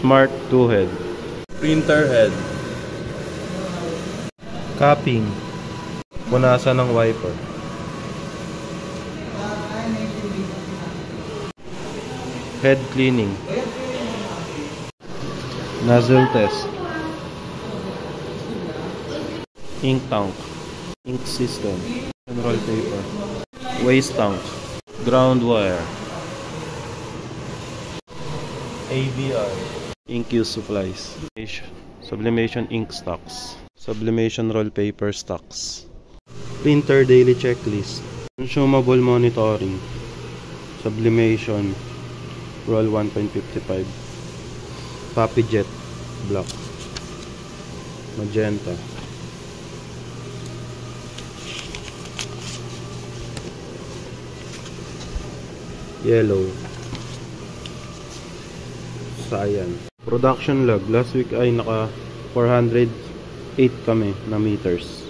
Smart 2 head. Printer head. Capping. Punasan ng wiper. Head cleaning. Nozzle test. Ink tank. Ink system. Roll paper. Waste tank. Ground wire. ABR. Ink use supplies. Sublimation ink stocks. Sublimation roll paper stocks. Printer daily checklist. Consumable monitoring. Sublimation roll 1.55. PapiJet black. Magenta. Yellow. Cyan. Production log. Last week ay naka 408 kami na meters.